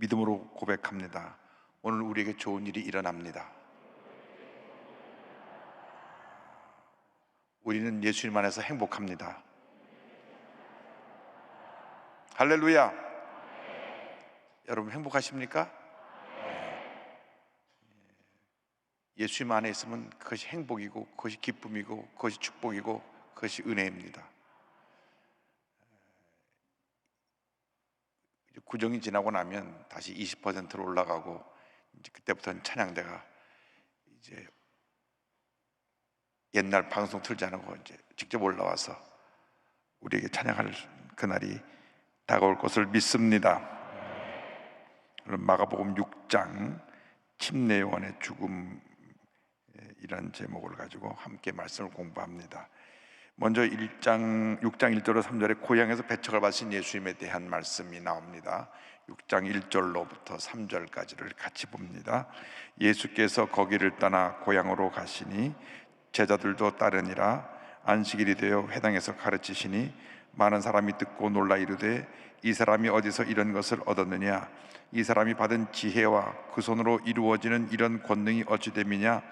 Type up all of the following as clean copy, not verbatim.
믿음으로 고백합니다. 오늘 우리에게 좋은 일이 일어납니다. 우리는 예수님 안에서 행복합니다. 할렐루야. 여러분 행복하십니까? 예수님 안에 있으면 그것이 행복이고, 그것이 기쁨이고, 그것이 축복이고, 그것이 은혜입니다. 구정이 지나고 나면 다시 20%로 올라가고, 이제 그때부터는 찬양대가 이제 옛날 방송 틀지 않고 이제 직접 올라와서 우리에게 찬양할 그날이 다가올 것을 믿습니다. 마가복음 6장 침례 요한의 죽음, 이런 제목을 가지고 함께 말씀을 공부합니다. 먼저 6장 1절로 3절에 고향에서 배척을 받으신 예수님에 대한 말씀이 나옵니다. 6장 1절로부터 3절까지를 같이 봅니다. 예수께서 거기를 떠나 고향으로 가시니 제자들도 따르니라. 안식일이 되어 회당에서 가르치시니 많은 사람이 듣고 놀라 이르되 이 사람이 어디서 이런 것을 얻었느냐? 이 사람이 받은 지혜와 그 손으로 이루어지는 이런 권능이 어찌 됨이냐?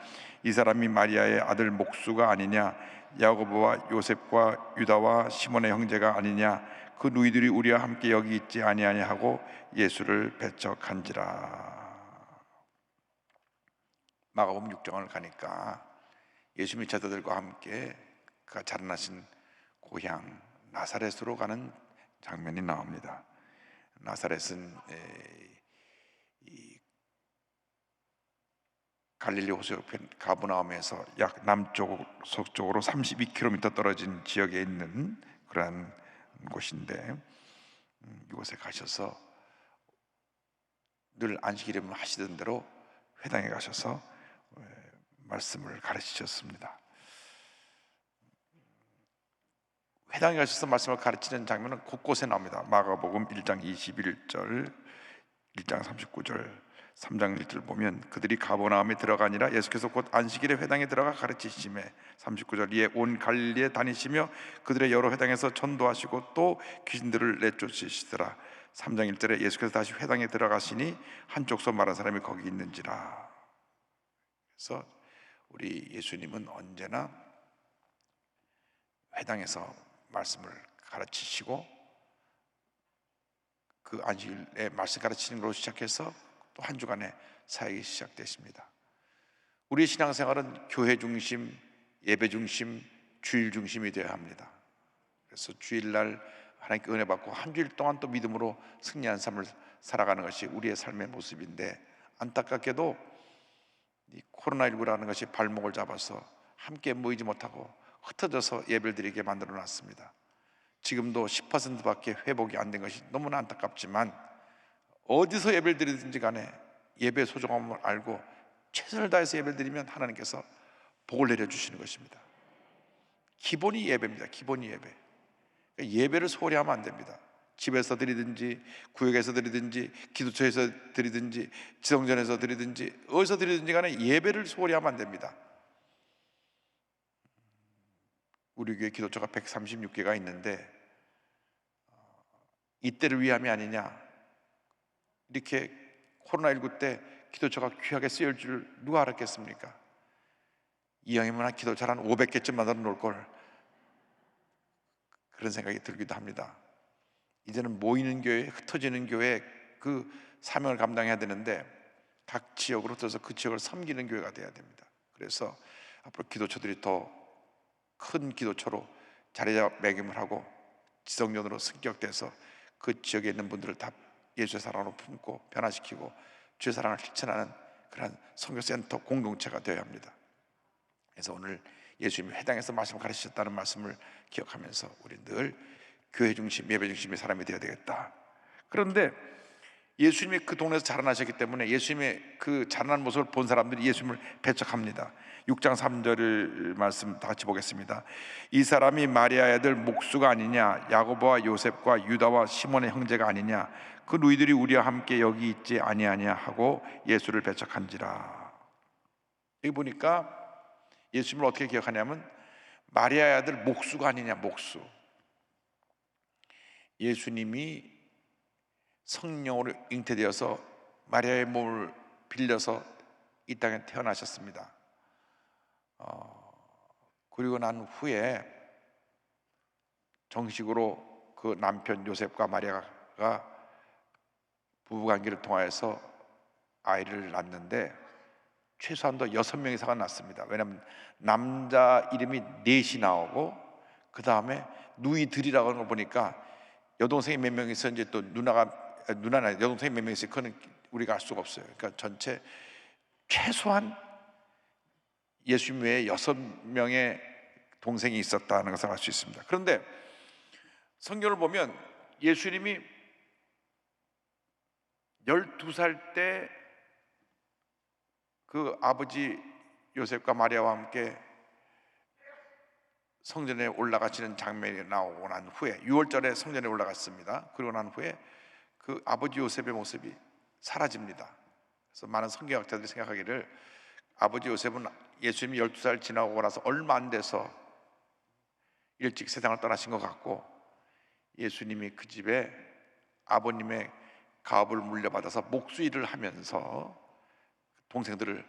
이 사람이 마리아의 아들 목수가 아니냐? 야고보와 요셉과 유다와 시몬의 형제가 아니냐? 그 누이들이 우리와 함께 여기 있지 아니하냐 하고 예수를 배척한지라. 마가복음 6장을 가니까 예수님이 제자들과 함께 그가 자라나신 고향 나사렛으로 가는 장면이 나옵니다. 나사렛은 갈릴리 호수 옆에 가브나움에서 약 남쪽 서쪽으로 32km 떨어진 지역에 있는 그러한 곳인데, 이곳에 가셔서 늘 안식일이면 하시던 대로 회당에 가셔서 말씀을 가르치셨습니다. 회당에 가셔서 말씀을 가르치는 장면은 곳곳에 나옵니다. 마가복음 1장 21절, 1장 39절, 3장 1절 보면 그들이 가버나움에 들어가니라. 예수께서 곧 안식일에 회당에 들어가 가르치시매 39절 이에 온 갈릴리에 다니시며 그들의 여러 회당에서 전도하시고 또 귀신들을 내쫓으시더라. 3장 1절에 예수께서 다시 회당에 들어가시니 한쪽서 말한 사람이 거기 있는지라. 그래서 우리 예수님은 언제나 회당에서 말씀을 가르치시고 그 안식일에 말씀 가르치는 걸로 시작해서 또 한 주간의 사역이 시작됐습니다. 우리의 신앙생활은 교회 중심, 예배 중심, 주일 중심이 되어야 합니다. 그래서 주일날 하나님께 은혜 받고 한 주일 동안 또 믿음으로 승리한 삶을 살아가는 것이 우리의 삶의 모습인데, 안타깝게도 이 코로나19라는 것이 발목을 잡아서 함께 모이지 못하고 흩어져서 예배를 드리게 만들어 놨습니다. 지금도 10%밖에 회복이 안 된 것이 너무나 안타깝지만, 어디서 예배를 드리든지 간에 예배의 소중함을 알고 최선을 다해서 예배를 드리면 하나님께서 복을 내려주시는 것입니다. 기본이 예배입니다. 기본이 예배. 예배를 소홀히 하면 안 됩니다. 집에서 드리든지 구역에서 드리든지 기도처에서 드리든지 지성전에서 드리든지 어디서 드리든지 간에 예배를 소홀히 하면 안 됩니다. 우리 교회 기도처가 136개가 있는데 이때를 위함이 아니냐, 이렇게 코로나19 때 기도처가 귀하게 쓰일 줄 누가 알았겠습니까? 이왕이면 기도처를 한 500개쯤 만들어 놓을 걸, 그런 생각이 들기도 합니다. 이제는 모이는 교회, 흩어지는 교회 그 사명을 감당해야 되는데 각 지역으로 흩어서 그 지역을 섬기는 교회가 돼야 됩니다. 그래서 앞으로 기도처들이 더 큰 기도처로 자리매김을 하고 지성전으로 승격돼서 그 지역에 있는 분들을 다 예수의 사랑으로 품고 변화시키고 주의 사랑을 실천하는 그런 선교센터 공동체가 되어야 합니다. 그래서 오늘 예수님이 회당에서 말씀을 가르치셨다는 말씀을 기억하면서 우리 늘 교회 중심, 예배 중심의 사람이 되어야 되겠다. 그런데 예수님이 그 동네에서 자라나셨기 때문에 예수님의 그 자라난 모습을 본 사람들이 예수님을 배척합니다. 6장 3절 말씀 다 같이 보겠습니다. 이 사람이 마리아의 아들 목수가 아니냐? 야고보와 요셉과 유다와 시몬의 형제가 아니냐? 그 누이들이 우리와 함께 여기 있지 아니하냐 하고 예수를 배척한지라. 여기 보니까 예수님을 어떻게 기억하냐면 마리아의 아들 목수가 아니냐, 목수. 예수님이 성령으로 잉태되어서 마리아의 몸을 빌려서 이 땅에 태어나셨습니다. 그리고 난 후에 정식으로 그 남편 요셉과 마리아가 부부관계를 통하여서 아이를 낳는데 최소한도 6명 이상은 낳습니다. 왜냐하면 남자 이름이 넷이 나오고 그 다음에 누이들이라고 하는 걸 보니까 여동생이 몇 명 있어 이제 또 누나나 여동생이 몇 명 있어요. 그거는 우리가 알 수가 없어요. 그러니까 전체 최소한 예수님 외에 6명의 동생이 있었다는 것을 알 수 있습니다. 그런데 성경을 보면 예수님이 12살 때 그 아버지 요셉과 마리아와 함께 성전에 올라가시는 장면이 나오고 난 후에 6월절에 성전에 올라갔습니다. 그러고 난 후에 그 아버지 요셉의 모습이 사라집니다. 그래서 많은 성경학자들이 생각하기를 아버지 요셉은 예수님이 12살 지나고 나서 얼마 안 돼서 일찍 세상을 떠나신 것 같고, 예수님이 그 집에 아버님의 가업을 물려받아서 목수일을 하면서 동생들을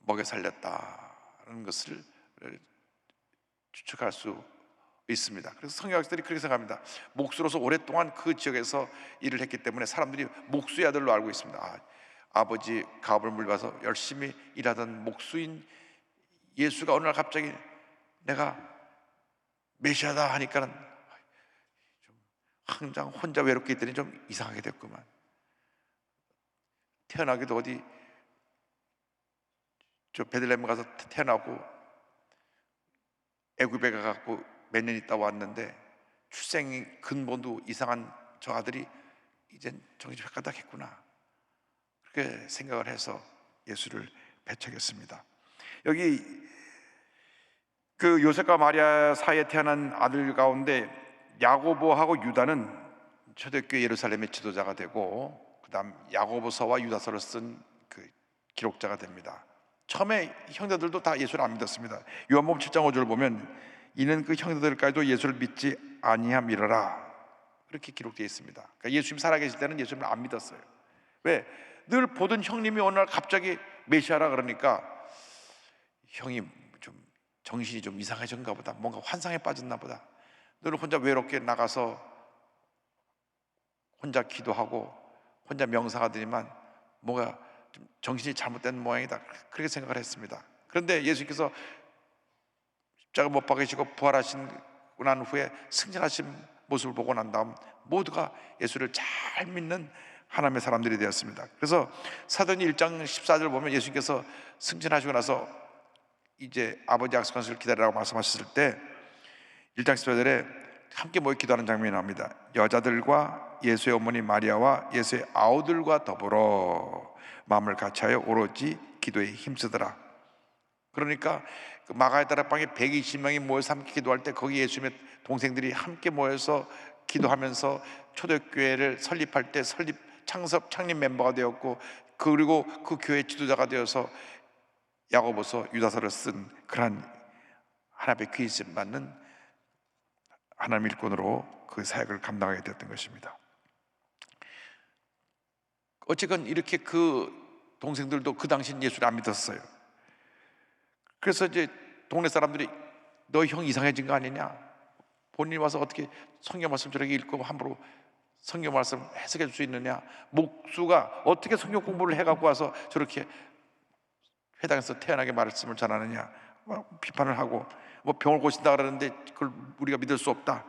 먹여 살렸다는 것을 추측할 수 있습니다. 그래서 성경학자들이 그렇게 생각합니다. 목수로서 오랫동안 그 지역에서 일을 했기 때문에 사람들이 목수의 아들로 알고 있습니다. 아버지 가업을 물려받아서 열심히 일하던 목수인 예수가 어느 날 갑자기 내가 메시아다 하니까는 좀 항상 혼자 외롭게 있더니 좀 이상하게 됐구만. 태어나기도 어디 저 베들레헴 가서 태어나고 애굽에 가갖고 몇 년 있다 왔는데 출생이 근본도 이상한 저 아들이 이젠 정신 획가닥했구나, 그렇게 생각을 해서 예수를 배척했습니다. 여기 그 요셉과 마리아 사이에 태어난 아들 가운데 야고보하고 유다는 초대교회 예루살렘의 지도자가 되고, 그 다음 야고보서와 유다서를 쓴 그 기록자가 됩니다. 처음에 형제들도 다 예수를 안 믿었습니다. 요한복음 7장 5절을 보면 이는 그 형제들까지도 예수를 믿지 아니함이러라, 그렇게 기록되어 있습니다. 그러니까 예수님 살아계실 때는 예수님을 안 믿었어요. 왜? 늘 보던 형님이 어느 날 갑자기 메시아라 그러니까 형이 좀 정신이 좀 이상해졌나 보다, 뭔가 환상에 빠졌나 보다, 늘 혼자 외롭게 나가서 혼자 기도하고 혼자 명상하더니만 뭔가 좀 정신이 잘못된 모양이다, 그렇게 생각을 했습니다. 그런데 예수님께서 십자가 못 박으시고 부활하신 난 후에 승천하신 모습을 보고 난 다음 모두가 예수를 잘 믿는 하나님의 사람들이 되었습니다. 그래서 사도행전 1장 14절 보면 예수님께서 승천하시고 나서 이제 아버지 약속한 것을 기다리라고 말씀하셨을 때 1장 14절에 함께 모여 기도하는 장면이 나옵니다. 여자들과 예수의 어머니 마리아와 예수의 아우들과 더불어 마음을 같이하여 오로지 기도에 힘쓰더라. 그러니까 그 마가의 다락방에 120명이 모여서 함께 기도할 때 거기 예수님의 동생들이 함께 모여서 기도하면서 초대교회를 설립할 때 창립 멤버가 되었고, 그리고 그 교회 지도자가 되어서 야고보서 유다서를 쓴 그런 하나님의 귀신 받는 하나님 일꾼으로 그 사역을 감당하게 되었던 것입니다. 어쨌건 이렇게 그 동생들도 그 당시엔 예수를 안 믿었어요. 그래서 이제 동네 사람들이 너 형 이상해진 거 아니냐, 본인이 와서 어떻게 성경 말씀 저렇게 읽고 함부로 성경 말씀 해석해 줄 수 있느냐, 목수가 어떻게 성경 공부를 해갖고 와서 저렇게 회당에서 태연하게 말씀을 전하느냐, 비판을 하고 뭐 병을 고친다 그러는데 그걸 우리가 믿을 수 없다.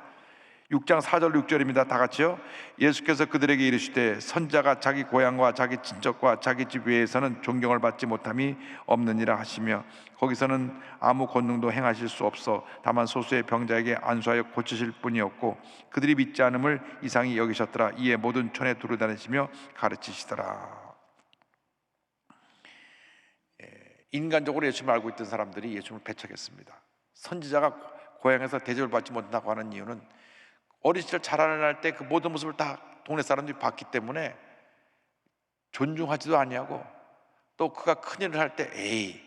6장 4절 6절입니다. 다 같이요. 예수께서 그들에게 이르시되 선자가 자기 고향과 자기 친척과 자기 집 외에서는 존경을 받지 못함이 없느니라 하시며, 거기서는 아무 권능도 행하실 수 없어 다만 소수의 병자에게 안수하여 고치실 뿐이었고 그들이 믿지 않음을 이상히 여기셨더라. 이에 모든 촌에 두루다니시며 가르치시더라. 인간적으로 예수님을 알고 있던 사람들이 예수님을 배척했습니다. 선지자가 고향에서 대접을 받지 못한다고 하는 이유는 어린 시절 자라날 때 그 모든 모습을 다 동네 사람들이 봤기 때문에 존중하지도 아니하고, 또 그가 큰일을 할 때 에이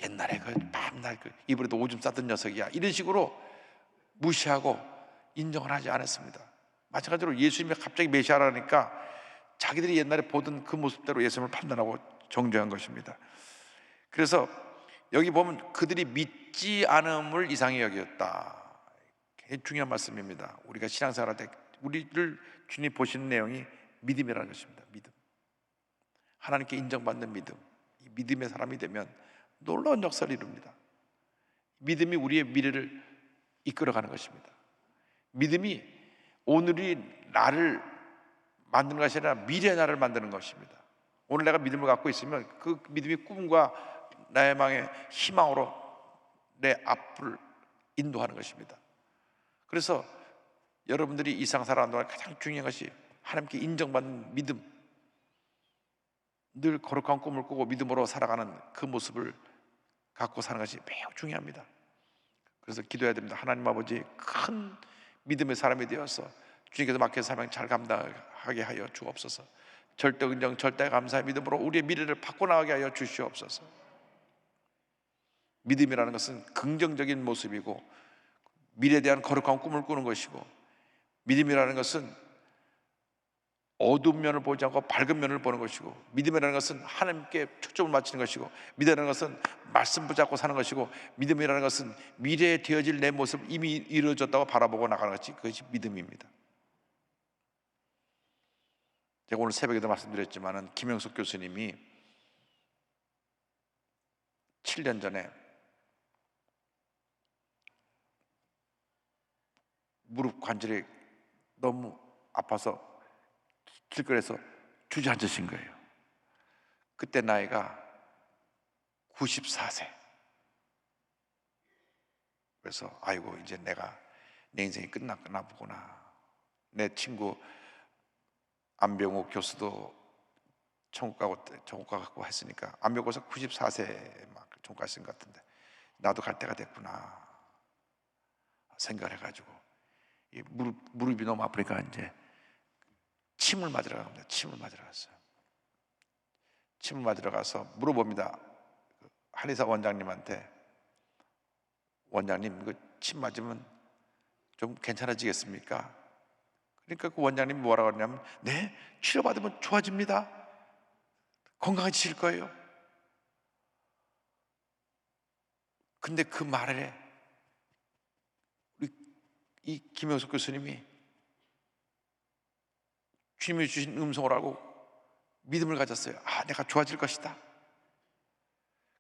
옛날에 그 밤날 그 이불에도 오줌 싸던 녀석이야, 이런 식으로 무시하고 인정을 하지 않았습니다. 마찬가지로 예수님이 갑자기 메시아라니까 자기들이 옛날에 보던 그 모습대로 예수님을 판단하고 정죄한 것입니다. 그래서 여기 보면 그들이 믿지 않음을 이상히 여겼다. 굉장히 중요한 말씀입니다. 우리가 신앙생활할 때 우리를 주님 보시는 내용이 믿음이라는 것입니다. 믿음, 하나님께 인정받는 믿음. 이 믿음의 사람이 되면 놀라운 역사를 이룹니다. 믿음이 우리의 미래를 이끌어가는 것입니다. 믿음이 오늘이 나를 만드는 것이 아니라 미래의 나를 만드는 것입니다. 오늘 내가 믿음을 갖고 있으면 그 믿음이 꿈과 나의 망의 희망으로 내 앞을 인도하는 것입니다. 그래서 여러분들이 이 세상 살아가는 동안 가장 중요한 것이 하나님께 인정받는 믿음, 늘 거룩한 꿈을 꾸고 믿음으로 살아가는 그 모습을 갖고 사는 것이 매우 중요합니다. 그래서 기도해야 됩니다. 하나님 아버지, 큰 믿음의 사람이 되어서 주님께서 맡긴 사명 잘 감당하게 하여 주옵소서. 절대 긍정, 절대 감사의 믿음으로 우리의 미래를 바꿔나가게 하여 주시옵소서. 믿음이라는 것은 긍정적인 모습이고 미래에 대한 거룩한 꿈을 꾸는 것이고, 믿음이라는 것은 어두운 면을 보지 않고 밝은 면을 보는 것이고, 믿음이라는 것은 하나님께 초점을 맞추는 것이고, 믿음이라는 것은 말씀 붙잡고 사는 것이고, 믿음이라는 것은 미래에 되어질 내 모습 이미 이루어졌다고 바라보고 나가는 것이, 그것이 믿음입니다. 제가 오늘 새벽에도 말씀드렸지만은 김영숙 교수님이 7년 전에 무릎 관절이 너무 아파서 길거리에서 주저앉으신 거예요. 그때 나이가 94세. 그래서 아이고, 이제 내 인생이 끝났구나 보구나. 내 친구 안병욱 교수도 천국 가고 했으니까, 안병욱 교수 94세 막 천국 가신 것 같은데 나도 갈 때가 됐구나 생각을 해가지고 이 무릎이 너무 아프니까 이제 침을 맞으러 갑니다. 침을 맞으러 갔어요. 침을 맞으러 가서 물어봅니다. 한의사 원장님한테, 원장님, 침 맞으면 좀 괜찮아지겠습니까? 그러니까 그 원장님이 뭐라고 하냐면, 네, 치료받으면 좋아집니다. 건강해지실 거예요. 근데 그 말에 우리 이 김영숙 교수님이 주님이 주신 음성을 알고 믿음을 가졌어요. 아, 내가 좋아질 것이다.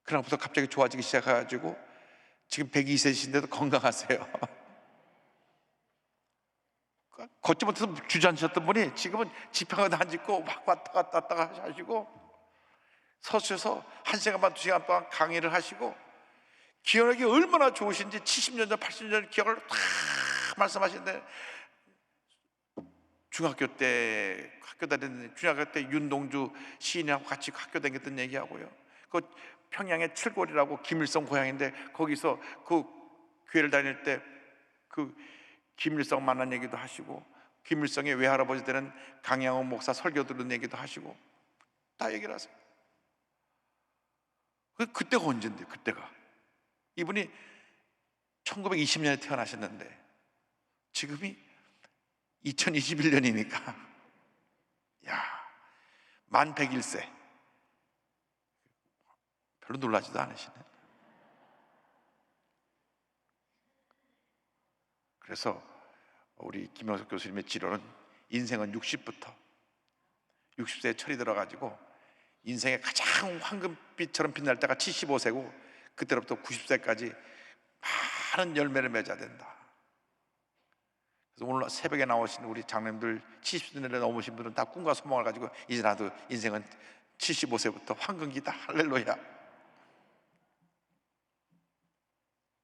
그날부터 갑자기 좋아지기 시작해가지고 지금 102세이신데도 건강하세요. 걷지 못해서 주저앉으셨던 분이 지금은 지평을 안 짚고 막 왔다 갔다 하시고, 서수에서 1시간 반, 2시간 동안 강의를 하시고, 기억력이 얼마나 좋으신지 70년 전, 80년 전 기억을 다 말씀하시는데, 중학교 때 학교 다녔는데, 중학교 때 윤동주 시인하고 같이 학교 다녔던 얘기하고요. 그 평양의 칠골이라고 김일성 고향인데 거기서 그 교회를 다닐 때 그 김일성 만난 얘기도 하시고, 김일성의 외할아버지 때는 강양호 목사 설교 들은 얘기도 하시고 다 얘기를 하세요. 그때가 언젠데, 그때가 이분이 1920년에 태어나셨는데 지금이 2021년이니까 야, 만 101세. 별로 놀라지도 않으시네. 그래서 우리 김영석 교수님의 지론은, 인생은 60세에 철이 들어가지고 인생의 가장 황금빛처럼 빛날 때가 75세고 그때로부터 90세까지 많은 열매를 맺어야 된다. 그래서 오늘 새벽에 나오신 우리 장로님들 70세에 넘으신 분들은 다 꿈과 소망을 가지고, 이제 나도 인생은 75세부터 황금기다, 할렐루야.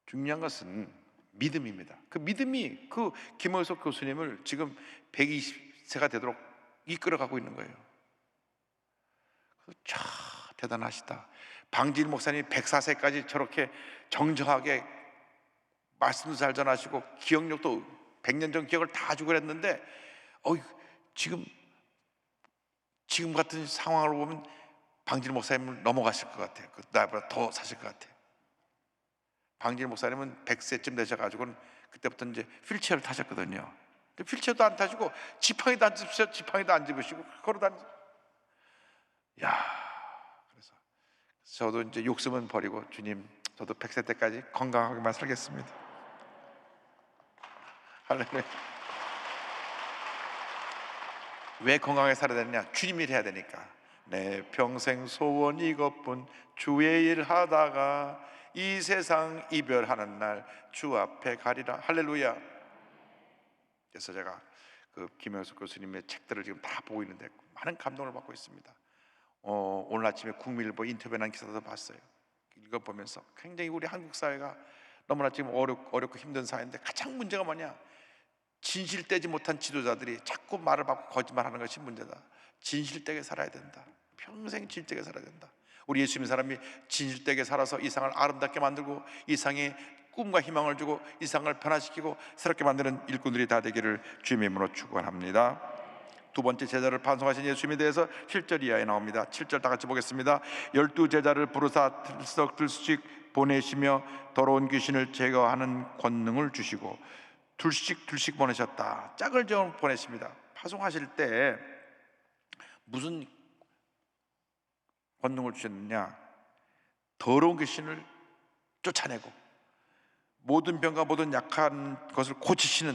중요한 것은 믿음입니다. 그 믿음이 그 김영석 교수님을 지금 120세가 되도록 이끌어가고 있는 거예요. 참 대단하시다. 방지일 목사님 104세까지 저렇게 정정하게 말씀도 잘 전하시고 기억력도 100년 전 기억을 다 주고 그랬는데, 지금 같은 상황을 보면 방지일 목사님을 넘어가실 것 같아요. 나보다 더 사실 것 같아요. 방지일 목사님은 100세쯤 되셔가지고는 그때부터 이제 휠체어를 타셨거든요. 휠체어도 안 타시고 지팡이도 안 집으시고 지팡이도 안 집으시고 걸어다니. 야, 그래서 저도 이제 욕심은 버리고 주님, 저도 100세 때까지 건강하게만 살겠습니다. 할렐루야. 왜 건강하게 살아야 되느냐? 주님이 해야 되니까. 내 평생 소원 이것뿐, 주의 일 하다가 이 세상 이별하는 날 주 앞에 가리라. 할렐루야. 그래서 제가 그 김영숙 교수님의 책들을 지금 다 보고 있는데 많은 감동을 받고 있습니다. 오늘 아침에 국민일보 인터뷰한 기사도 봤어요. 읽어보면서 굉장히 우리 한국 사회가 너무나 지금 어렵고 힘든 사회인데, 가장 문제가 뭐냐? 진실되지 못한 지도자들이 자꾸 말을 바꾸고 거짓말하는 것이 문제다. 진실되게 살아야 된다. 평생 진실되게 살아야 된다. 우리 예수 믿는 사람이 진실되게 살아서 이 세상을 아름답게 만들고 이 세상에 꿈과 희망을 주고 이 세상을 변화시키고 새롭게 만드는 일꾼들이 다 되기를 주님의 이름으로 축원합니다. 두 번째 제자를 반송하신 예수님에 대해서 7절 이하에 나옵니다. 7절 다 같이 보겠습니다. 12 제자를 부르사 들썩들썩 보내시며 더러운 귀신을 제거하는 권능을 주시고 둘씩 보내셨다. 짝을 지어 보내십니다. 파송하실 때 무슨 권능을 주셨느냐? 더러운 귀신을 쫓아내고 모든 병과 모든 약한 것을 고치시는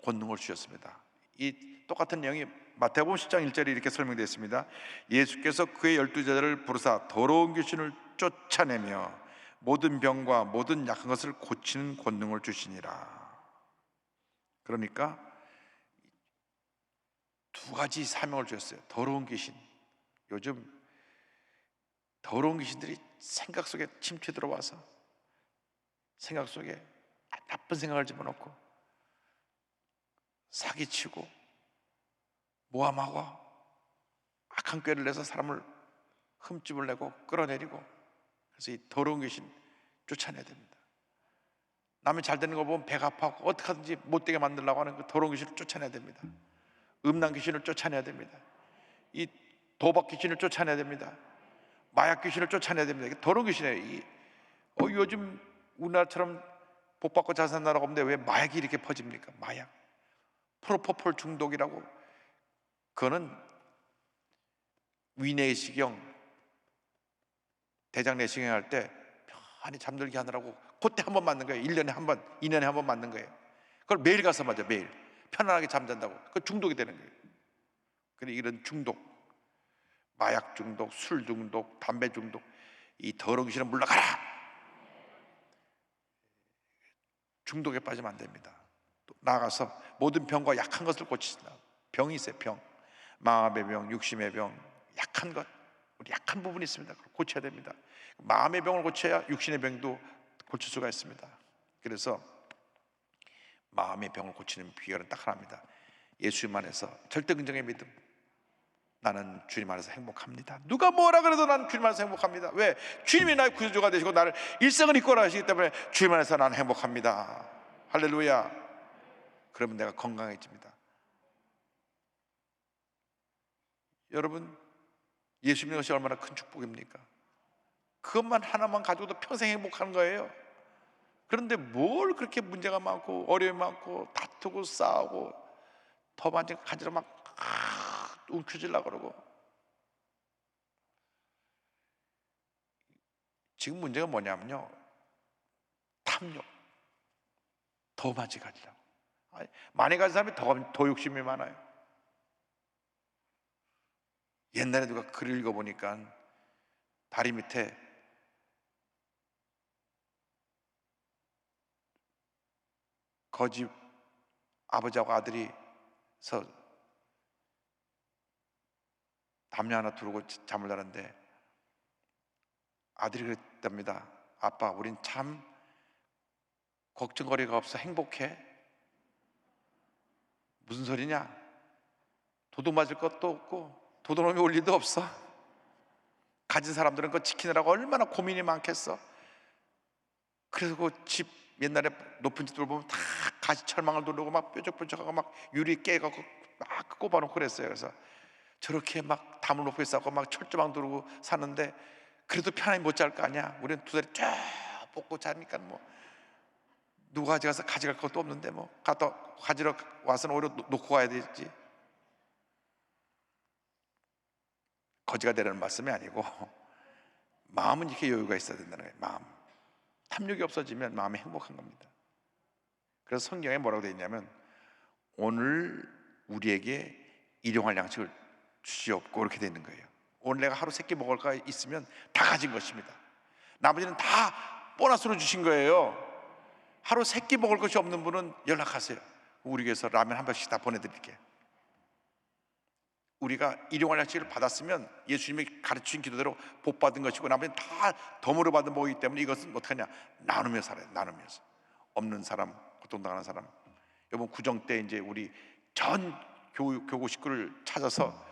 권능을 주셨습니다. 이 똑같은 내용이 마태복음 10장 1절에 이렇게 설명되어 있습니다. 예수께서 그의 12제자를 부르사 더러운 귀신을 쫓아내며 모든 병과 모든 약한 것을 고치는 권능을 주시니라. 그러니까 두 가지 사명을 주셨어요. 더러운 귀신, 요즘 더러운 귀신들이 생각 속에 침투 들어와서 생각 속에 나쁜 생각을 집어넣고 사기치고 모함하고 악한 꾀를 내서 사람을 흠집을 내고 끌어내리고, 그래서 이 더러운 귀신 쫓아내야 됩니다. 남이 잘 되는 거 보면 배가 아파하고 어떻게 하든지 못되게 만들려고 하는 그 더러운 귀신을 쫓아내야 됩니다. 음란 귀신을 쫓아내야 됩니다. 이 도박 귀신을 쫓아내야 됩니다. 마약 귀신을 쫓아내야 됩니다. 이게 더러운 귀신이에요. 요즘 우리나라처럼 복받고 잘 사는 나라가 없는데 왜 마약이 이렇게 퍼집니까? 마약, 프로포폴 중독이라고. 그거는 위내시경, 대장 내시경 할 때 편히 잠들게 하느라고 그때 한 번 맞는 거예요. 1년에 한 번, 2년에 한 번 맞는 거예요. 그걸 매일 가서 맞아. 매일 편안하게 잠잔다고. 그 중독이 되는 거예요. 그런데 이런 중독, 마약 중독, 술 중독, 담배 중독, 이 더러운 귀신은 물러가라. 중독에 빠지면 안 됩니다. 또 나아가서 모든 병과 약한 것을 고치신다. 병이 있어요. 병, 마음의 병, 육심의 병, 약한 것, 우리 약한 부분이 있습니다. 고쳐야 됩니다. 마음의 병을 고쳐야 육신의 병도 고칠 수가 있습니다. 그래서 마음의 병을 고치는 비결은 딱 하나입니다. 예수님 안에서 절대 긍정의 믿음. 나는 주님 안에서 행복합니다. 누가 뭐라 그래도 나는 주님 안에서 행복합니다. 왜? 주님이 나의 구주가 되시고 나를 일생을 이끌어 가시기 때문에 주님 안에서 나는 행복합니다. 할렐루야. 그러면 내가 건강해집니다. 여러분, 예수 믿는 것이 얼마나 큰 축복입니까? 그것만 하나만 가지고도 평생 행복한 거예요. 그런데 뭘 그렇게 문제가 많고 어려움이 많고 다투고 싸우고 더 많이 가지러 막 움켜쥐려고 그러고. 지금 문제가 뭐냐면요, 탐욕. 더 많이 가지려고. 많이 가진 사람이 더 욕심이 많아요. 옛날에 누가 글을 읽어보니까 다리 밑에 거지 아버지하고 아들이 서 담요 하나 두르고 잠을 자는데 아들이 그랬답니다. 아빠, 우린 참 걱정거리가 없어 행복해. 무슨 소리냐? 도둑 맞을 것도 없고 도둑놈이 올 일도 없어. 가진 사람들은 그거 지키느라고 얼마나 고민이 많겠어. 그래서 그 집, 옛날에 높은 집들 보면 다 가시 철망을 두르고 막 뾰족뾰족하고 막 유리 깨갖고 막 꼽아놓고 그랬어요. 그래서 저렇게 막 담을 높게 쌓고 막 철조망 두르고 사는데 그래도 편안히 못 잘 거 아니야. 우리는 두 다리 쫙 뻗고 자니까 누가 가져가서 가져갈 것도 없는데 뭐 갖다 가지러 와서는 오히려 놓고 가야 되지. 거지가 되라는 말씀이 아니고 마음은 이렇게 여유가 있어야 된다는 거예요. 마음. 탐욕이 없어지면 마음이 행복한 겁니다. 그래서 성경에 뭐라고 되어 있냐면 오늘 우리에게 일용할 양식을 주시옵고 이렇게 되어 있는 거예요. 오늘 내가 하루 3끼 먹을 거 있으면 다 가진 것입니다. 나머지는 다 보너스로 주신 거예요. 하루 3끼 먹을 것이 없는 분은 연락하세요. 우리 교회에서 라면 한 박스씩 다 보내드릴게요. 우리가 일용할 양식을 받았으면 예수님이 가르치신 기도대로 복 받은 것이고 나머지는 다 덤으로 받은 복이기 때문에 이것은 어떡하냐? 나누며 살아요. 나누면서. 없는 사람, 고통당하는 사람. 이번 구정 때 이제 우리 전 교구 식구를 찾아서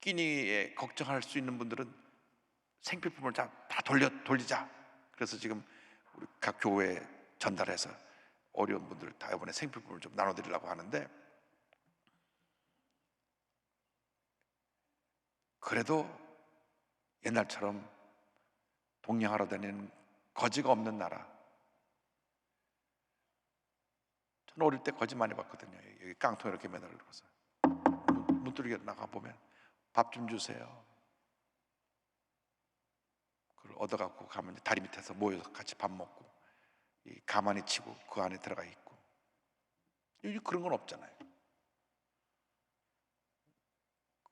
끼니에 걱정할 수 있는 분들은 생필품을 다 돌리자. 그래서 지금 우리 각 교회에 전달해서 어려운 분들 다 이번에 생필품을 좀 나눠드리려고 하는데, 그래도 옛날처럼 동냥하러 다니는 거지가 없는 나라. 저는 어릴 때 거지 많이 봤거든요. 여기 깡통 이렇게 매달려서 문두리에 나가 보면 밥 좀 주세요. 그걸 얻어갖고 가면 다리 밑에서 모여서 같이 밥 먹고 가만히 치고 그 안에 들어가 있고. 여기 그런 건 없잖아요.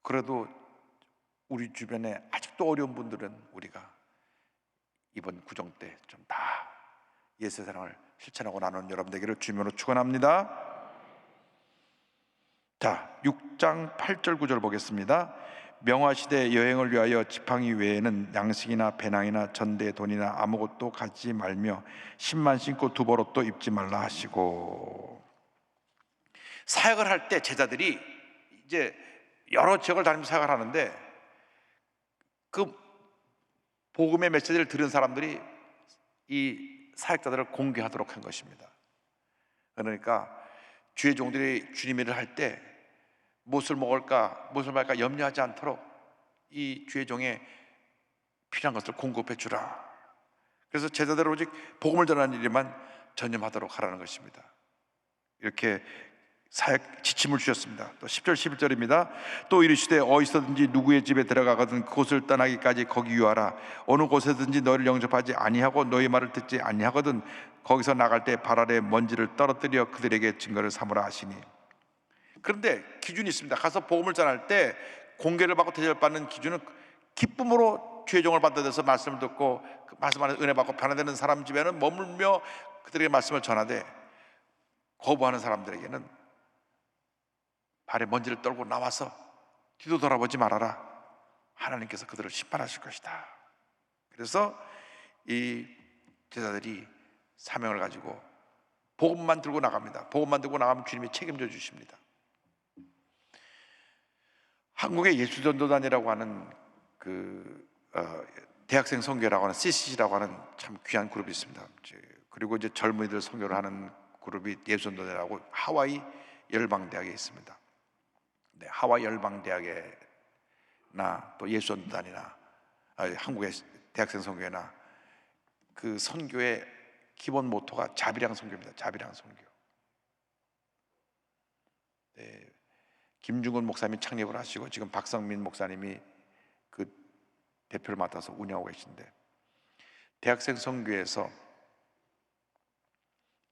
그래도 우리 주변에 아직도 어려운 분들은 우리가 이번 구정 때 좀 다 예수 사랑을 실천하고 나누는 여러분 되기를 주님으로 축원합니다. 자, 6장 8절 9절 보겠습니다. 명화시대 여행을 위하여 지팡이 외에는 양식이나 배낭이나 전대 돈이나 아무것도 가지지 말며 신만 신고 두벌옷도 입지 말라 하시고. 사역을 할 때 제자들이 이제 여러 지역을 다니면서 사역을 하는데 그 복음의 메시지를 들은 사람들이 이 사역자들을 공개하도록 한 것입니다. 그러니까 주의 종들이 주님 일을 할 때 무엇을 먹을까 무엇을 말까 염려하지 않도록 이 주의 종에 필요한 것을 공급해 주라. 그래서 제자들 오직 복음을 전하는 일에만 전념하도록 하라는 것입니다. 이렇게 사역 지침을 주셨습니다. 또 10절 11절입니다. 또 이르시되 어디서든지 누구의 집에 들어가거든 그곳을 떠나기까지 거기 유하라. 어느 곳에든지 너를 영접하지 아니하고 너희 말을 듣지 아니하거든 거기서 나갈 때 발 아래 먼지를 떨어뜨려 그들에게 증거를 삼으라 하시니. 그런데 기준이 있습니다. 가서 복음을 전할 때 공개를 받고 대접받는 기준은 기쁨으로 주의 종을 받아들여서 말씀을 듣고 그 말씀 안에 은혜 받고 변화되는 사람 집에는 머물며 그들에게 말씀을 전하되, 거부하는 사람들에게는 발에 먼지를 떨고 나와서 뒤도 돌아보지 말아라. 하나님께서 그들을 심판하실 것이다. 그래서 이 제자들이 사명을 가지고 복음만 들고 나갑니다. 복음만 들고 나가면 주님이 책임져 주십니다. 한국의 예수전도단이라고 하는 대학생 선교라고 하는 CCC라고 하는 참 귀한 그룹이 있습니다. 그리고 이제 젊은이들 선교를 하는 그룹이 예수전도단이라고 하와이 열방대학에 있습니다. 네, 하와이 열방대학에나 또 예수전도단이나 한국의 대학생 선교회나 그 선교의 기본 모토가 자비랑 선교입니다. 자비랑 선교. 네, 김중근 목사님이 창립을 하시고 지금 박성민 목사님이 그 대표를 맡아서 운영하고 계신데, 대학생 선교에서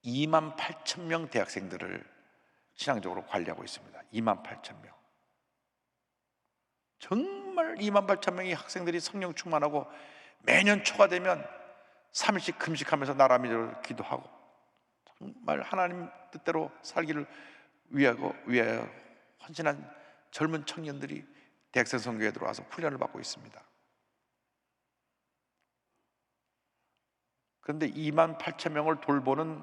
28,000명 대학생들을 신앙적으로 관리하고 있습니다. 28,000명. 정말 28,000명의 학생들이 성령 충만하고 매년 초가 되면 3일씩 금식하면서 나라 믿음을 기도하고 정말 하나님 뜻대로 살기를 위하여 헌신한 젊은 청년들이 대학생 선교에 들어와서 훈련을 받고 있습니다. 그런데 28,000명을 돌보는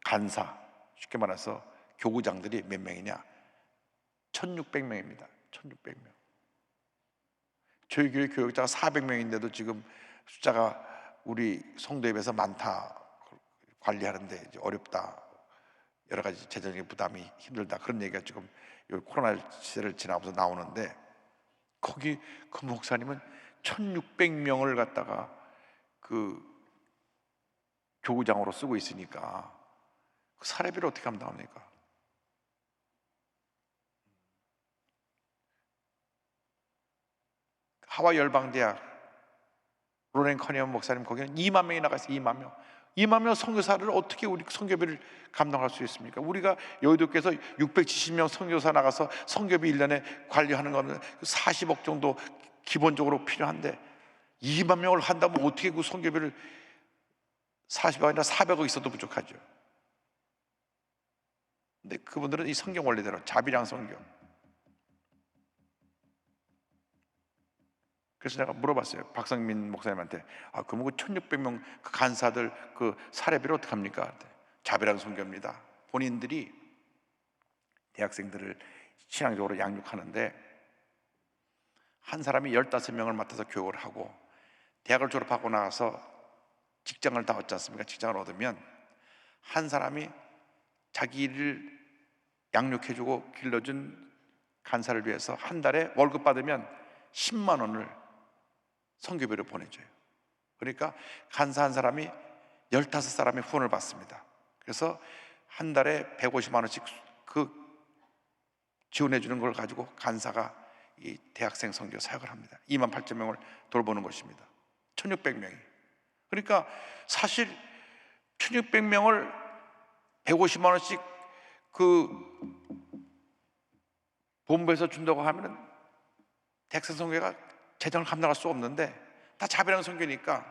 간사, 쉽게 말해서 교구장들이 몇 명이냐? 1,600명입니다. 1,600명. 저희 교회 교육자가 400명인데도 지금 숫자가 우리 성도에 비해서 많다, 관리하는데 이제 어렵다, 여러 가지 재정적인 부담이 힘들다, 그런 얘기가 지금 코로나 시대를 지나면서 나오는데, 거기 그 목사님은 1,600명을 갖다가 그 교구장으로 쓰고 있으니까 그 사례비를 어떻게 감당합니까? 하와이 열방대학 로렌 커니언 목사님 거기는 2만 명이 나가 있어요. 2만 명. 2만 명 선교사를 어떻게 우리 선교비를 감당할 수 있습니까? 우리가 여의도께서 670명 선교사 나가서 선교비 1년에 관리하는 거는 40억 정도 기본적으로 필요한데 2만 명을 한다면 어떻게 그 선교비를 40억 아니라 400억 있어도 부족하죠. 근데 그분들은 이 성경 원리대로 자비랑 선교. 그래서 내가 물어봤어요. 박성민 목사님한테. 그러면 그 1600명 그 간사들 그 사례비를 어떻게 합니까? 자비랑 선교입니다. 본인들이 대학생들을 신앙적으로 양육하는데 한 사람이 15명을 맡아서 교육을 하고 대학을 졸업하고 나서 직장을 다 얻지 않습니까? 직장을 얻으면 한 사람이 자기를 양육해주고 길러준 간사를 위해서 한 달에 월급 받으면 10만 원을 선교비를 보내줘요. 그러니까 간사 한 사람이 15사람의 후원을 받습니다. 그래서 한 달에 150만 원씩 그 지원해 주는 걸 가지고 간사가 이 대학생 선교 사역을 합니다. 2만 8천 명을 돌보는 것입니다. 1600명이. 그러니까 사실 1600명을 150만 원씩 그 본부에서 준다고 하면은 대학생 선교가 재정을 감당할 수 없는데 다 자비랑 선교니까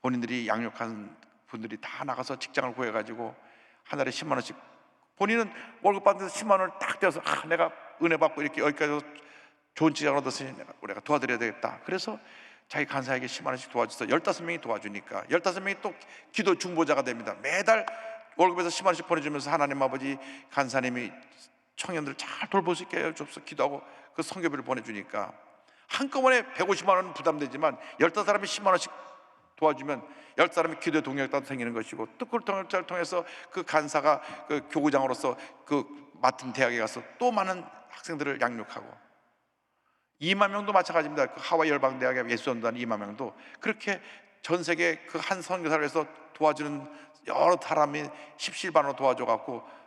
본인들이 양육한 분들이 다 나가서 직장을 구해가지고 한 달에 10만 원씩 본인은 월급 받는 데서 10만 원을 딱 떼어서 내가 은혜 받고 이렇게 여기까지 좋은 직장을 얻었으니 내가 도와드려야 되겠다. 그래서 자기 간사에게 10만 원씩 도와줘서 15명이 도와주니까 15명이 또 기도 중보자가 됩니다. 매달 월급에서 10만 원씩 보내주면서 하나님 아버지 간사님이 청년들 잘 돌볼 수 있게 해줘서 기도하고 그 선교비를 보내주니까 한꺼번에 150만 원 부담되지만 15사람이 10만 원씩 도와주면 10사람이 기도의 동력이 생기는 것이고 또 그걸 통해서 그 간사가 그 교구장으로서 그 맡은 대학에 가서 또 많은 학생들을 양육하고 2만 명도 마찬가지입니다. 그 하와이 열방대학의 예수전도단 2만 명도 그렇게 전 세계 그 한 선교사를 해서 도와주는 여러 사람이 십실반으로 도와줘갖고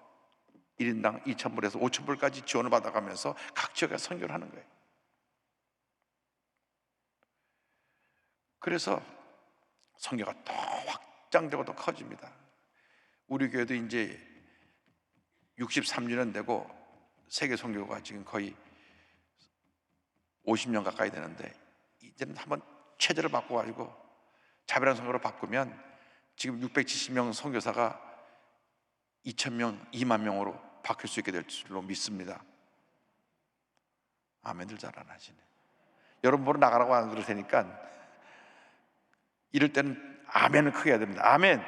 1인당 2,000불에서 5,000불까지 지원을 받아가면서 각 지역에 선교를 하는 거예요. 그래서 선교가 더 확장되고 더 커집니다. 우리 교회도 이제 63주년 되고 세계 선교가 지금 거의 50년 가까이 되는데 이제는 한번 체제를 바꿔가지고 자비랑 선교로 바꾸면 지금 670명 선교사가 2,000명, 2만 명으로 바뀔 수 있게 될 줄로 믿습니다. 아멘들 잘 안 하시네. 여러분 보러 나가라고 안 그럴 테니까 이럴 때는 아멘을 크게 해야 됩니다. 아멘.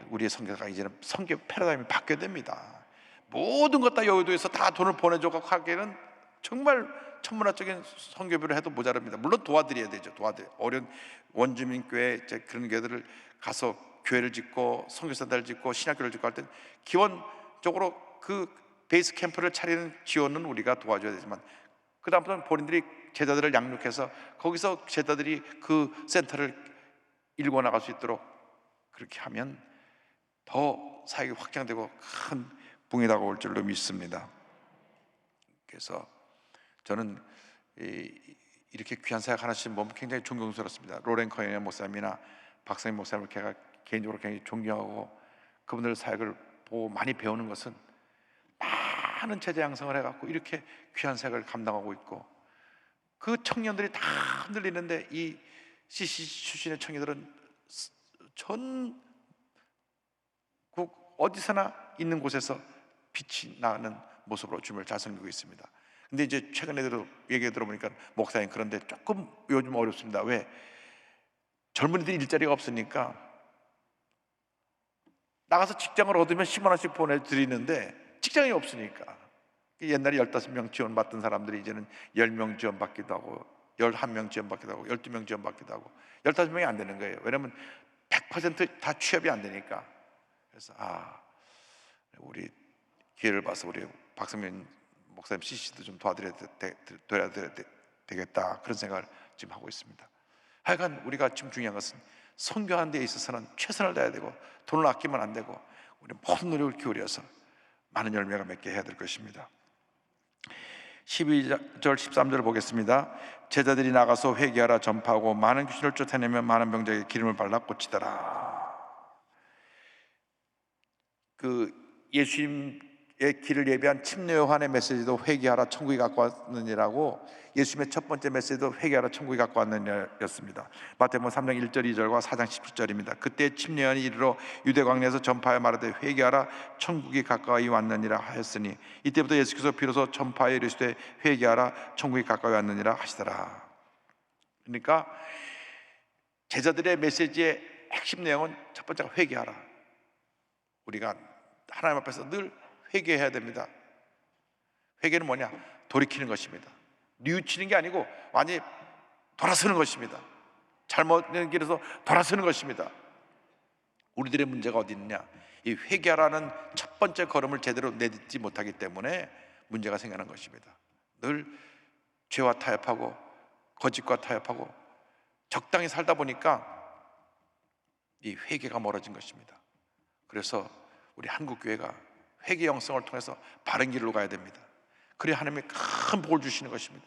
우리의 선교사가 이제는 선교 패러다임이 바뀌어야 됩니다. 모든 것 다 여의도에서 다 돈을 보내줘서 하기에는 정말 천문학적인 선교비를 해도 모자랍니다. 물론 도와드려야 되죠. 어려운 원주민 교회 그런 교회들을 가서 교회를 짓고 선교사들을 짓고 신학교를 짓고 할 때 기본적으로 그 베이스 캠프를 차리는 지원은 우리가 도와줘야 되지만 그 다음부터는 본인들이 제자들을 양육해서 거기서 제자들이 그 센터를 일궈 나갈 수 있도록 그렇게 하면 더 사역이 확장되고 큰 붕이 다가올 줄로 믿습니다. 그래서 저는 이렇게 귀한 사역 하나씩 보면 굉장히 존경스럽습니다. 로렌 커니언 목사님이나 박성민 목사님을 제가 개인적으로 굉장히 존경하고 그분들 사역을 보고 많이 배우는 것은 많은 제자 양성을 해갖고 이렇게 귀한 사역을 감당하고 있고 그 청년들이 다 흔들리는데 이 CC 출신의 청년들은 전국 어디서나 있는 곳에서 빛이 나는 모습으로 주님을 잘 섬기고 있습니다. 근데 이제 최근에 얘기 들어보니까 목사님 그런데 조금 요즘 어렵습니다. 왜? 젊은이들이 일자리가 없으니까 나가서 직장을 얻으면 10만 원씩 보내드리는데 직장이 없으니까 옛날에 15명 지원받던 사람들이 이제는 10명 지원받기도 하고 11명 지원받기도 하고 12명 지원받기도 하고 15명이 안 되는 거예요. 왜냐하면 100% 다 취업이 안 되니까. 그래서 우리 기회를 봐서 우리 박성민 목사님 CC도 좀 도와드려야 되겠다 그런 생각을 지금 하고 있습니다. 하여간 우리가 지금 중요한 것은 선교하는 데 있어서는 최선을 다해야 되고 돈을 아끼면 안 되고 우리 모든 노력을 기울여서 많은 열매가 맺게 해야 될 것입니다. 12절 13절 보겠습니다. 제자들이 나가서 회개하라 전파하고 많은 귀신을 쫓아내며 많은 병자에게 기름을 발라 고치더라. 그 예수님의 길을 예비한 침례 요한의 메시지도 회개하라 천국이 가까웠느니라고, 예수님의 첫 번째 메시지도 회개하라 천국이 가까웠느니였습니다. 마태복음 3장 1절 2절과 4장 17절입니다. 그때 침례 요한이 이르러 유대 광야에서 전파하여 말하되 회개하라 천국이 가까이 왔느니라 하였으니, 이때부터 예수께서 비로소 전파하여 이르시되 회개하라 천국이 가까이 왔느니라 하시더라. 그러니까 제자들의 메시지의 핵심 내용은 첫 번째가 회개하라. 우리가 하나님 앞에서 늘 회개해야 됩니다. 회개는 뭐냐? 돌이키는 것입니다. 뉘우치는 게 아니고 완전히 돌아서는 것입니다. 잘못된 길에서 돌아서는 것입니다. 우리들의 문제가 어디 있느냐? 이 회개하라는 첫 번째 걸음을 제대로 내딛지 못하기 때문에 문제가 생기는 것입니다. 늘 죄와 타협하고 거짓과 타협하고 적당히 살다 보니까 이 회개가 멀어진 것입니다. 그래서 우리 한국교회가 회개 영성을 통해서 바른 길로 가야 됩니다. 그래야 하나님이 큰 복을 주시는 것입니다.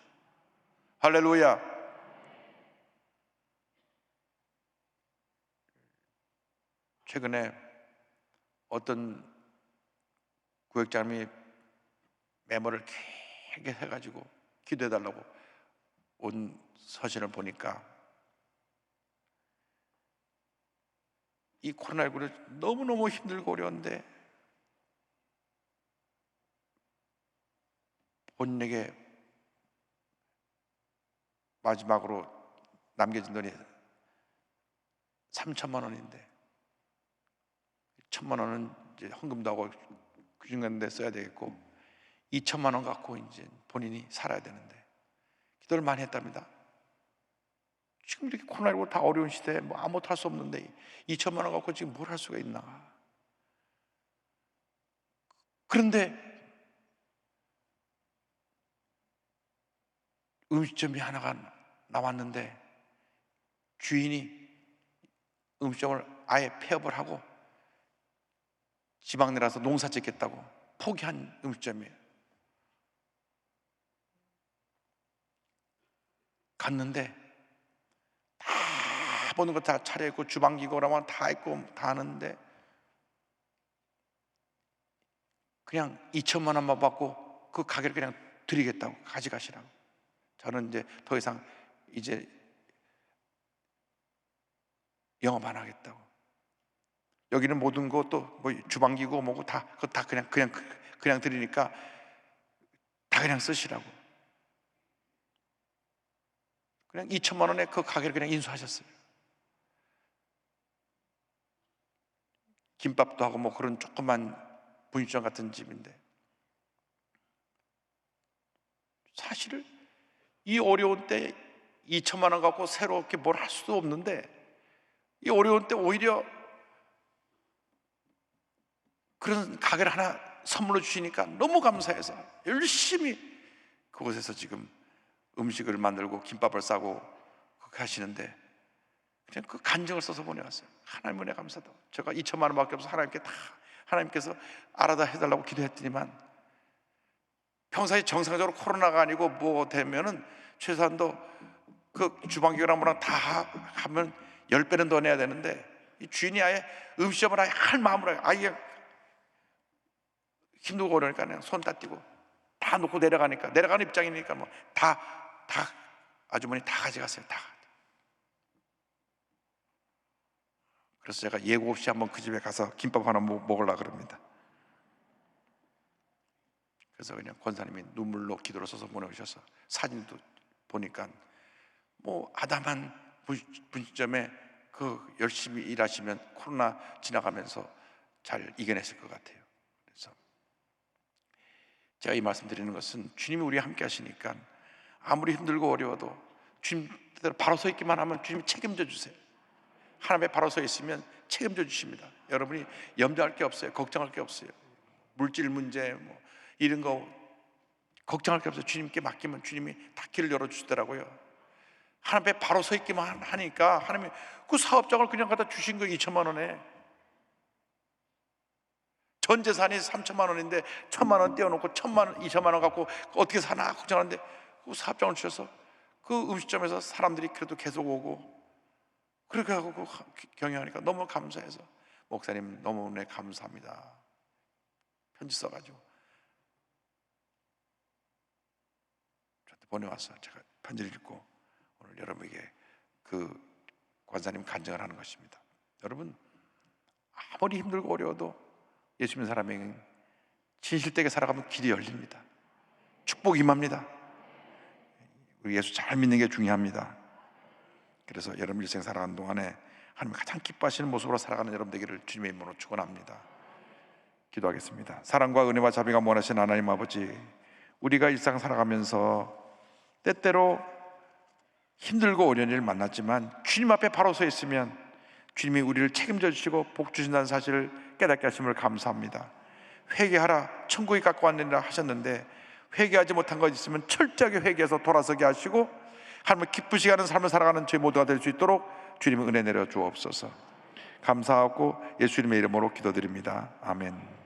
할렐루야. 최근에 어떤 구역장님이 메모를 길게 해가지고 기도해달라고 온 서신을 보니까 이 코로나19를 너무너무 힘들고 어려운데 본인에게 마지막으로 남겨진 돈이 3천만 원인데 1천만 원은 이제 헌금도 하고 귀중한 데 써야 되겠고 2천만 원 갖고 이제 본인이 살아야 되는데 기도를 많이 했답니다. 지금 이렇게 코로나19 다 어려운 시대에 뭐 아무것도 할 수 없는데 2천만 원 갖고 지금 뭘 할 수가 있나. 그런데 음식점이 하나가 나왔는데 주인이 음식점을 아예 폐업을 하고 지방 내려서 농사 짓겠다고 포기한 음식점이에요. 갔는데 다 보는 거 다 차려입고 주방기구라면 다 있고 다 하는데 그냥 2천만 원만 받고 그 가게를 그냥 드리겠다고 가져가시라고. 저는 이제 더 이상 이제 영업 안 하겠다고. 여기는 모든 것도 뭐 주방기구 뭐고 다 그거 다 그냥 드리니까 다 그냥 쓰시라고. 그냥 2천만 원에 그 가게를 그냥 인수하셨어요. 김밥도 하고 뭐 그런 조그만 분식점 같은 집인데 사실 이 어려운 때 2천만 원 갖고 새롭게 뭘 할 수도 없는데 이 어려운 때 오히려 그런 가게를 하나 선물로 주시니까 너무 감사해서 열심히 그곳에서 지금 음식을 만들고 김밥을 싸고 그렇게 하시는데 그냥 그 간증을 써서 보내왔어요. 하나님 은혜 감사다. 제가 2천만 원밖에 없어 하나님께 다 하나님께서 알아다 해달라고 기도했더니만 평소에 정상적으로 코로나가 아니고 뭐 되면은 최소한도 그 주방기구랑 뭐랑 다 하면 10배는 더 내야 되는데 이 주인이 아예 음식점을 아예 할 마음으로 아예 힘들고 그러니까 그냥 손 다 띄고 다 놓고 내려가는 입장이니까 뭐 다 아주머니 다 가져갔어요. 다. 그래서 제가 예고 없이 한번 그 집에 가서 김밥 하나 먹으려고 그럽니다. 그래서 그냥 권사님이 눈물로 기도를 써서 보내주셔서 사진도 보니까 뭐 아담한 분식점에 그 열심히 일하시면 코로나 지나가면서 잘 이겨냈을 것 같아요. 그래서 제가 이 말씀 드리는 것은 주님이 우리와 함께 하시니까 아무리 힘들고 어려워도 주님 뜻대로 바로 서 있기만 하면 주님이 책임져 주세요. 하나님의 바로 서 있으면 책임져 주십니다. 여러분이 염려할 게 없어요. 걱정할 게 없어요. 물질 문제 뭐 이런 거 걱정할 게 없어요. 주님께 맡기면 주님이 다 길을 열어주시더라고요. 하나님 앞에 바로 서 있기만 하니까 하나님이 그 사업장을 그냥 갖다 주신 거예요. 2천만 원에. 전 재산이 3천만 원인데 1천만 원 떼어놓고 2천만 원 갖고 어떻게 사나 걱정하는데 그 사업장을 주셔서 그 음식점에서 사람들이 그래도 계속 오고 그렇게 하고 경영하니까 너무 감사해서 목사님 너무 은혜 감사합니다. 편지 써가지고 저한테 보내왔어요. 제가 편지를 읽고 오늘 여러분에게 그 권사님 간증을 하는 것입니다. 여러분 아무리 힘들고 어려워도 예수 믿는 사람에게는 진실되게 살아가면 길이 열립니다. 축복이 임합니다. 우리 예수 잘 믿는 게 중요합니다. 그래서 여러분 일생 살아가는 동안에 하나님 가장 기뻐하시는 모습으로 살아가는 여러분 되기를 주님의 이름으로 축원합니다. 기도하겠습니다. 사랑과 은혜와 자비가 원하신 하나님 아버지, 우리가 일상 살아가면서 때때로 힘들고 어려운 일을 만났지만 주님 앞에 바로 서 있으면 주님이 우리를 책임져 주시고 복 주신다는 사실을 깨닫게 하심을 감사합니다. 회개하라 천국이 가까웠느니라 하셨는데 회개하지 못한 것 있으면 철저하게 회개해서 돌아서게 하시고 하나님을 기쁘시게 하는 삶을 살아가는 저희 모두가 될 수 있도록 주님의 은혜 내려 주옵소서. 감사하고 예수님의 이름으로 기도드립니다. 아멘.